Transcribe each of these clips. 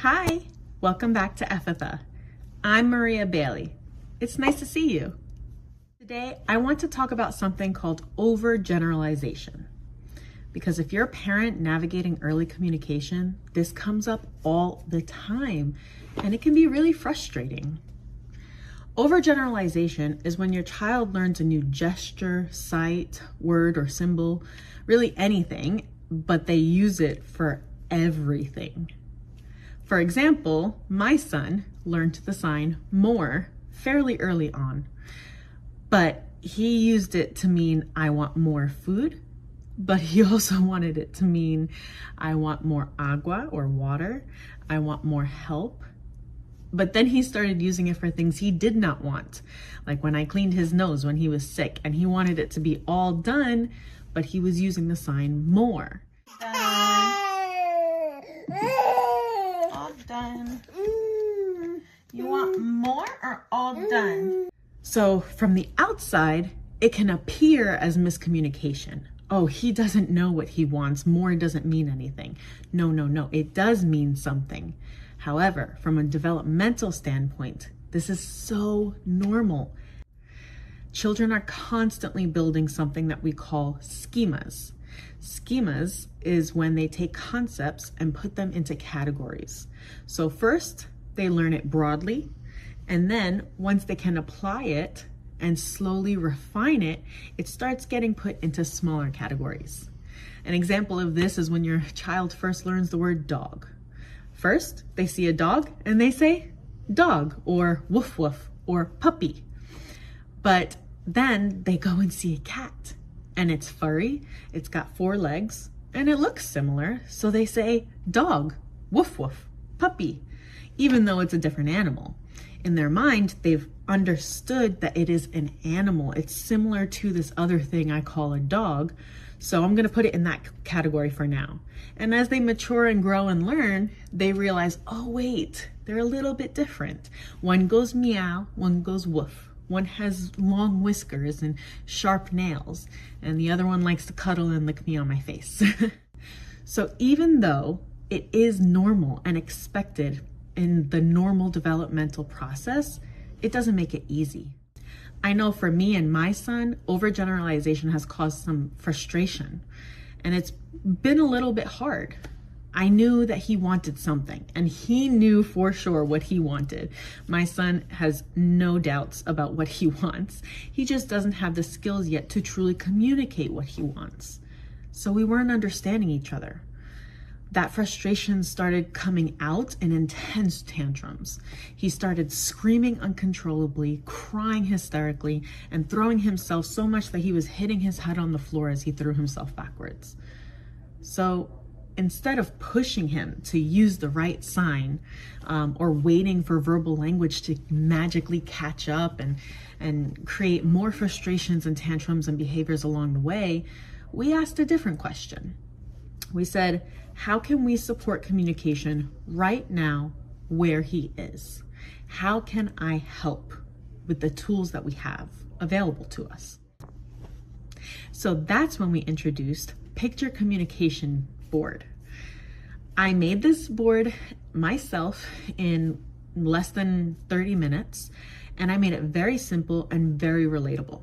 Hi, welcome back to Ephatha. I'm Maria Bailey. It's nice to see you. Today, I want to talk about something called overgeneralization. Because if you're a parent navigating early communication, this comes up all the time, and it can be really frustrating. Overgeneralization is when your child learns a new gesture, sight, word, or symbol, really anything, but they use it for everything. For example, my son learned the sign more fairly early on, but he used it to mean I want more food, but he also wanted it to mean I want more agua or water, I want more help. But then he started using it for things he did not want, like when I cleaned his nose when he was sick and he wanted it to be all done, but he was using the sign more. All done. You want more or all done? So from the outside, it can appear as miscommunication. Oh, he doesn't know what he wants. More doesn't mean anything. No. It does mean something. However, from a developmental standpoint, this is so normal. Children are constantly building something that we call schemas. Schemas is when they take concepts and put them into categories. So first, they learn it broadly, and then once they can apply it and slowly refine it, it starts getting put into smaller categories. An example of this is when your child first learns the word dog. First, they see a dog and they say dog or woof woof or puppy. But then they go and see a cat and it's furry, it's got 4 legs, and it looks similar. So they say dog, woof woof, puppy, even though it's a different animal. In their mind, they've understood that it is an animal. It's similar to this other thing I call a dog. So I'm gonna put it in that category for now. And as they mature and grow and learn, they realize, oh wait, they're a little bit different. One goes meow, one goes woof. One has long whiskers and sharp nails, and the other one likes to cuddle and lick me on my face. So even though it is normal and expected in the normal developmental process, it doesn't make it easy. I know for me and my son, overgeneralization has caused some frustration, and it's been a little bit hard. I knew that he wanted something, and he knew for sure what he wanted. My son has no doubts about what he wants. He just doesn't have the skills yet to truly communicate what he wants. So we weren't understanding each other. That frustration started coming out in intense tantrums. He started screaming uncontrollably, crying hysterically, and throwing himself so much that he was hitting his head on the floor as he threw himself backwards. So instead of pushing him to use the right sign or waiting for verbal language to magically catch up and create more frustrations and tantrums and behaviors along the way, we asked a different question. We said, how can we support communication right now where he is? How can I help with the tools that we have available to us? So that's when we introduced Picture Communication Board. I made this board myself in less than 30 minutes, and I made it very simple and very relatable.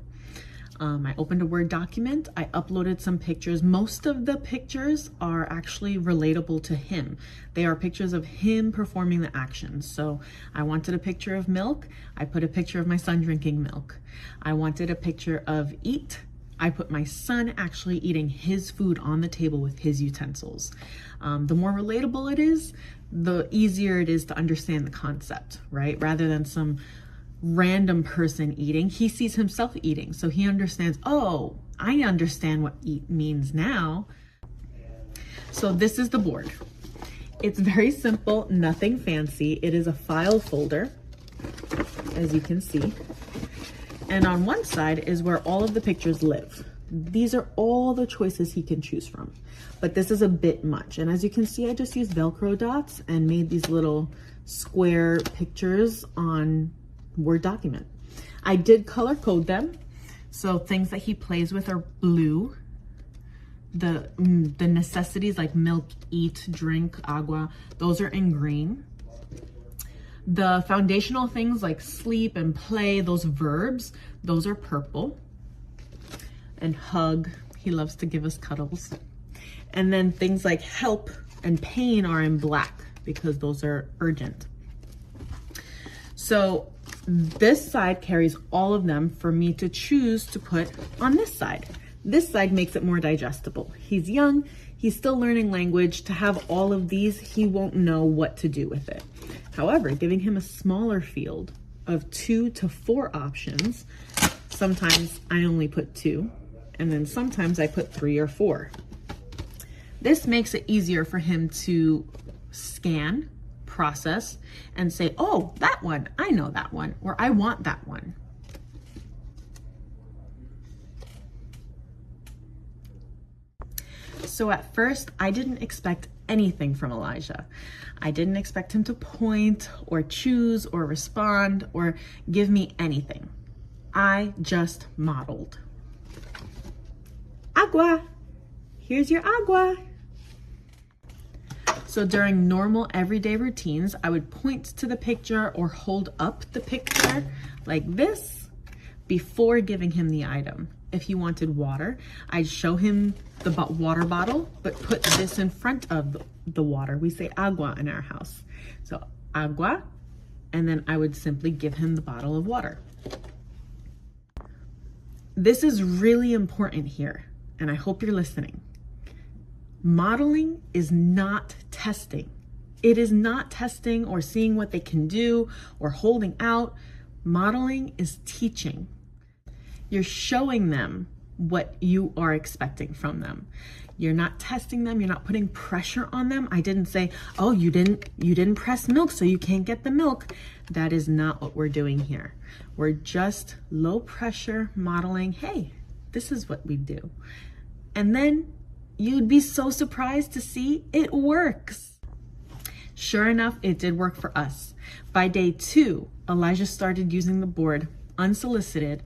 I opened a Word document, I uploaded some pictures. Most of the pictures are actually relatable to him. They are pictures of him performing the actions. So I wanted a picture of milk, I put a picture of my son drinking milk. I wanted a picture of eat, I put my son actually eating his food on the table with his utensils. The more relatable it is, the easier it is to understand the concept, right? Rather than some random person eating, he sees himself eating. So he understands, oh, I understand what eat means now. So this is the board. It's very simple, nothing fancy. It is a file folder, as you can see. And on one side is where all of the pictures live. These are all the choices he can choose from, but this is a bit much. And as you can see, I just used Velcro dots and made these little square pictures on Word document. I did color code them. So things that he plays with are blue. the necessities like milk, eat, drink, agua, those are in green. The foundational things like sleep and play, those verbs, those are purple. And hug, he loves to give us cuddles. And then things like help and pain are in black because those are urgent. So this side carries all of them for me to choose to put on this side. This side makes it more digestible. He's young, he's still learning language. To have all of these, he won't know what to do with it. However, giving him a smaller field of 2 to 4 options, sometimes I only put 2, and then sometimes I put 3 or 4. This makes it easier for him to scan, process, and say, oh, that one, I know that one, or I want that one. So at first, I didn't expect anything from Elijah. I didn't expect him to point or choose or respond or give me anything. I just modeled. Agua, here's your agua. So during normal everyday routines, I would point to the picture or hold up the picture like this before giving him the item. If he wanted water, I'd show him the water bottle, but put this in front of the water. We say agua in our house. So agua, and then I would simply give him the bottle of water. This is really important here, and I hope you're listening. Modeling is not testing. It is not testing or seeing what they can do or holding out. Modeling is teaching. You're showing them what you are expecting from them. You're not testing them. You're not putting pressure on them. I didn't say, oh, you didn't press milk, so you can't get the milk. That is not what we're doing here. We're just low pressure modeling. Hey, this is what we do. And then you'd be so surprised to see it works. Sure enough, it did work for us. By day 2, Elijah started using the board unsolicited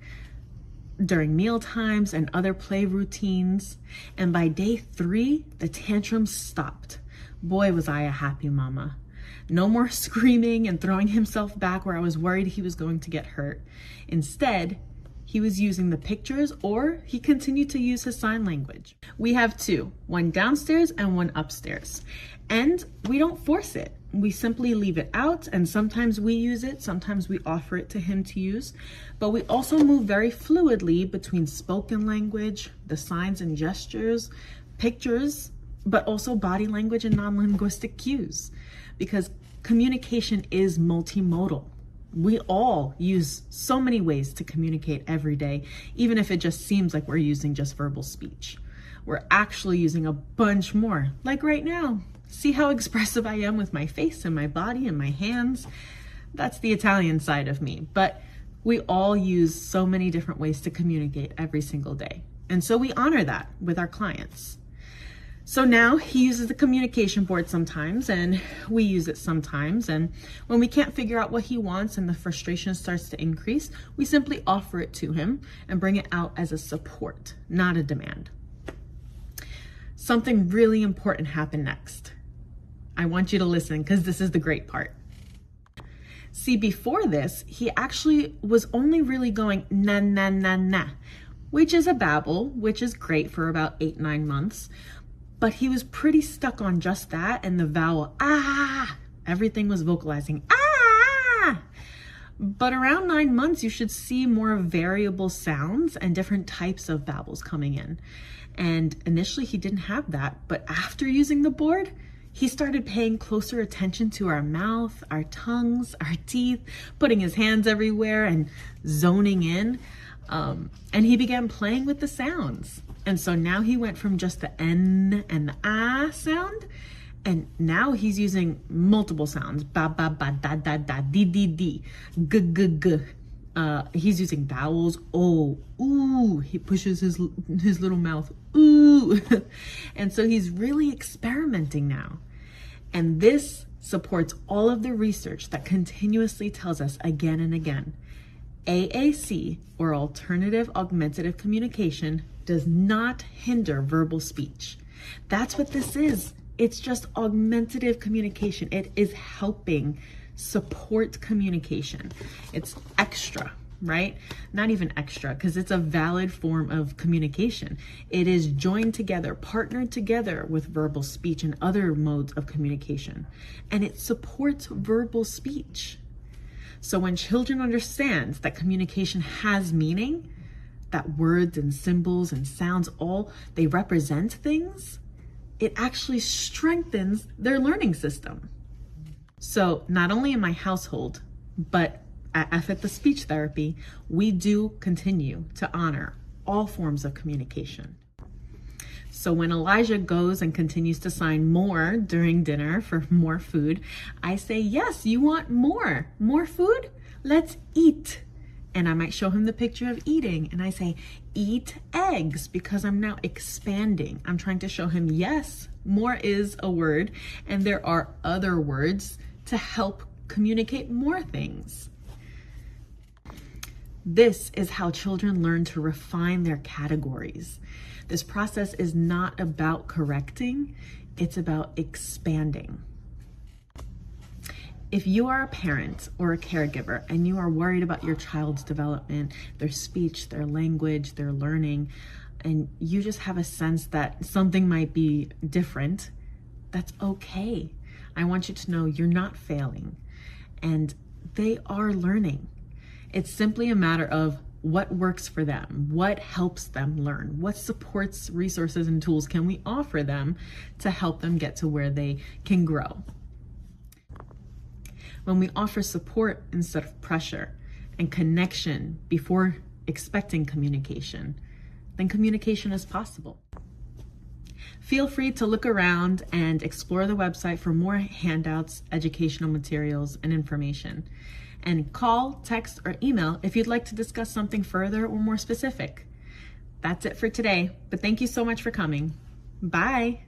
during meal times and other play routines. And by day 3, the tantrums stopped. Boy, was I a happy mama. No more screaming and throwing himself back where I was worried he was going to get hurt. Instead, he was using the pictures, or he continued to use his sign language. We have 2, one downstairs and one upstairs. And we don't force it. We simply leave it out, and sometimes we use it, sometimes we offer it to him to use. But we also move very fluidly between spoken language, the signs and gestures, pictures, but also body language and non-linguistic cues, because communication is multimodal. We all use so many ways to communicate every day, even if it just seems like we're using just verbal speech. We're actually using a bunch more, like right now. See how expressive I am with my face and my body and my hands? That's the Italian side of me. But we all use so many different ways to communicate every single day. And so we honor that with our clients. So now he uses the communication board sometimes, and we use it sometimes. And when we can't figure out what he wants and the frustration starts to increase, we simply offer it to him and bring it out as a support, not a demand. Something really important happened next. I want you to listen because this is the great part. See, before this, he actually was only really going na, na, na, na, which is a babble, which is great for about 8-9 months. But he was pretty stuck on just that and the vowel, ah, everything was vocalizing, ah. But around 9 months, you should see more variable sounds and different types of babbles coming in. And initially he didn't have that, but after using the board, he started paying closer attention to our mouth, our tongues, our teeth, putting his hands everywhere and zoning in. And he began playing with the sounds. And so now he went from just the N and the ah sound, and now he's using multiple sounds. Ba, ba, ba, da, da, da, di, di, di, g, g, g. He's using vowels. Oh, ooh, he pushes his little mouth. Ooh. And so he's really experimenting now. And this supports all of the research that continuously tells us again and again, AAC, or alternative augmentative communication, does not hinder verbal speech. That's what this is. It's just augmentative communication. It is helping support communication. It's extra, right? Not even extra, because it's a valid form of communication. It is joined together, partnered together with verbal speech and other modes of communication. And it supports verbal speech. So when children understand that communication has meaning, that words and symbols and sounds, all they represent things, it actually strengthens their learning system. So not only in my household, but at Effort the Speech Therapy, we do continue to honor all forms of communication. So when Elijah goes and continues to sign more during dinner for more food, I say, yes, you want more? More food? Let's eat. And I might show him the picture of eating, and I say, eat eggs, because I'm now expanding. I'm trying to show him, yes, more is a word, and there are other words to help communicate more things. This is how children learn to refine their categories. This process is not about correcting, it's about expanding. If you are a parent or a caregiver and you are worried about your child's development, their speech, their language, their learning, and you just have a sense that something might be different, that's okay. I want you to know you're not failing and they are learning. It's simply a matter of what works for them, what helps them learn, what supports, resources, and tools can we offer them to help them get to where they can grow. When we offer support instead of pressure and connection before expecting communication, then communication is possible. Feel free to look around and explore the website for more handouts, educational materials, and information. And call, text, or email if you'd like to discuss something further or more specific. That's it for today, but thank you so much for coming. Bye.